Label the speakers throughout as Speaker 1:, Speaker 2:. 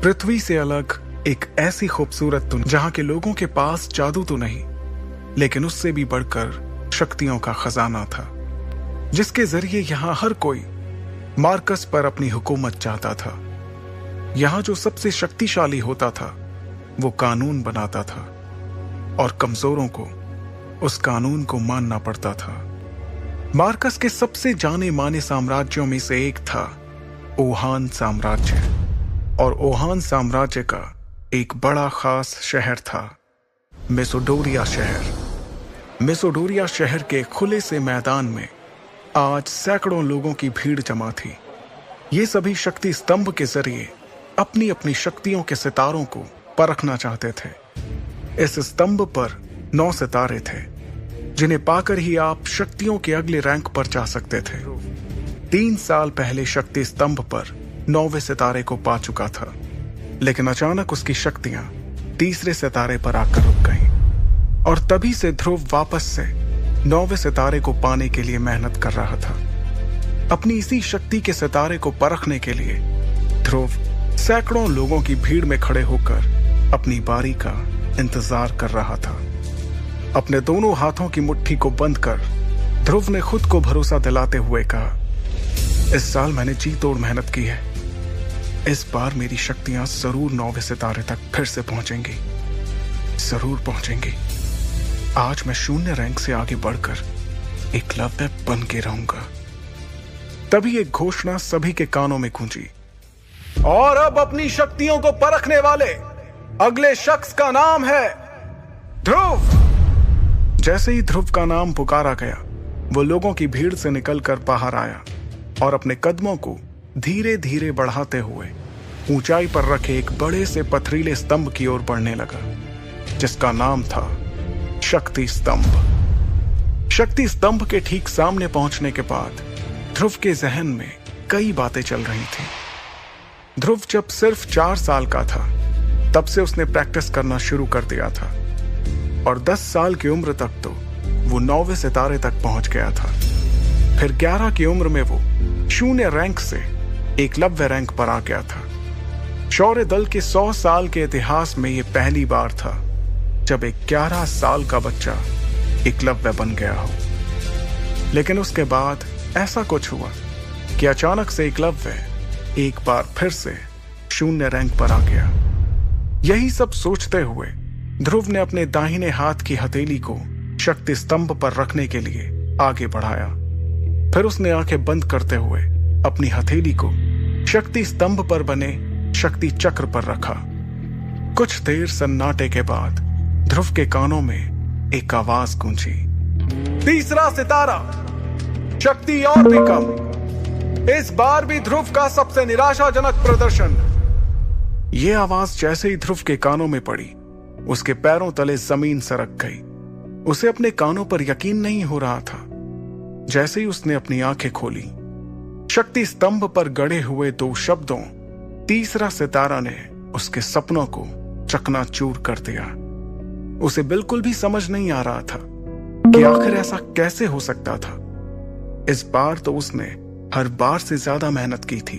Speaker 1: पृथ्वी से अलग एक ऐसी खूबसूरत दुनिया जहां के लोगों के पास जादू तो नहीं, लेकिन उससे भी बढ़कर शक्तियों का खजाना था, जिसके जरिए यहां हर कोई मार्कस पर अपनी हुकूमत चाहता था। यहां जो सबसे शक्तिशाली होता था वो कानून बनाता था और कमजोरों को उस कानून को मानना पड़ता था। मार्कस के सबसे जाने माने साम्राज्यों में से एक था ओहान साम्राज्य, और ओहान साम्राज्य का एक बड़ा खास शहर था मेसोडोरिया शहर। मेसोडोरिया शहर के खुले से मैदान में आज सैकड़ों लोगों की भीड़ जमा थी। ये सभी शक्ति स्तंभ के जरिए अपनी अपनी शक्तियों के सितारों को परखना चाहते थे। इस स्तंभ पर 9 सितारे थे, जिन्हें पाकर ही आप शक्तियों के अगले रैंक पर जा सकते थे। 3 साल पहले शक्ति स्तंभ पर 9वें सितारे को पा चुका था, लेकिन अचानक उसकी शक्तियां तीसरे सितारे पर आकर रुक गईं, और तभी से ध्रुव वापस से 9वें सितारे को पाने के लिए मेहनत कर रहा था। अपनी इसी शक्ति के सितारे को परखने के लिए ध्रुव सैकड़ों लोगों की भीड़ में खड़े होकर अपनी बारी का इंतजार कर रहा था। अपने दोनों हाथों की मुट्ठी को बंद कर ध्रुव ने खुद को भरोसा दिलाते हुए कहा, इस साल मैंने जी तोड़ मेहनत की है। इस बार मेरी शक्तियां जरूर 9वें सितारे तक फिर से पहुंचेंगी, जरूर पहुंचेंगी। आज मैं शून्य रैंक से आगे बढ़कर एकलव्य बन के रहूंगा। तभी एक घोषणा सभी के कानों में गूंजी, और अब अपनी शक्तियों को परखने वाले अगले शख्स का नाम है ध्रुव। जैसे ही ध्रुव का नाम पुकारा गया, वो लोगों की भीड़ से निकलकर बाहर आया और अपने कदमों को धीरे धीरे बढ़ाते हुए ऊंचाई पर रखे एक बड़े से पथरीले स्तंभ की ओर बढ़ने लगा, जिसका नाम था शक्ति स्तंभ। शक्ति स्तंभ के ठीक सामने पहुंचने के बाद ध्रुव के जहन में कई बातें चल रही थीं। ध्रुव जब सिर्फ 4 साल का था, तब से उसने प्रैक्टिस करना शुरू कर दिया था, और 10 साल की उम्र तक तो वो 9वें सितारे तक पहुंच गया था। फिर 11 की उम्र में वो शून्य रैंक से एकलव्य रैंक पर आ गया था। शौर्य दल के 100 साल के इतिहास में ये पहली बार था जब एक 11 साल का बच्चा एकलव्य बन गया हो। लेकिन उसके बाद ऐसा कुछ हुआ कि अचानक से एकलव्य एक बार फिर से शून्य रैंक पर आ गया। यही सब सोचते हुए ध्रुव ने अपने दाहिने हाथ की हथेली को शक्ति स्तंभ पर रखने के लिए आगे बढ़ाया। फिर उसने आंखें बंद करते हुए अपनी हथेली को शक्ति स्तंभ पर बने शक्ति चक्र पर रखा। कुछ देर सन्नाटे के बाद ध्रुव के कानों में एक आवाज गूंजी, तीसरा सितारा, शक्ति और भी कम। इस बार भी ध्रुव का सबसे निराशाजनक प्रदर्शन। यह आवाज जैसे ही ध्रुव के कानों में पड़ी, उसके पैरों तले जमीन सरक गई। उसे अपने कानों पर यकीन नहीं हो रहा था। जैसे ही उसने अपनी आंखें खोली, शक्ति स्तंभ पर गड़े हुए 2 शब्दों तीसरा सितारा ने उसके सपनों को चकनाचूर कर दिया। उसे बिल्कुल भी समझ नहीं आ रहा था कि आखिर ऐसा कैसे हो सकता था। इस बार तो उसने हर बार से ज्यादा मेहनत की थी।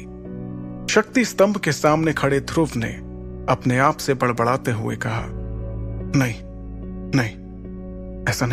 Speaker 1: शक्ति स्तंभ के सामने खड़े ध्रुव ने अपने आप से बड़बड़ाते हुए कहा, नहीं नहीं, ऐसा नहीं।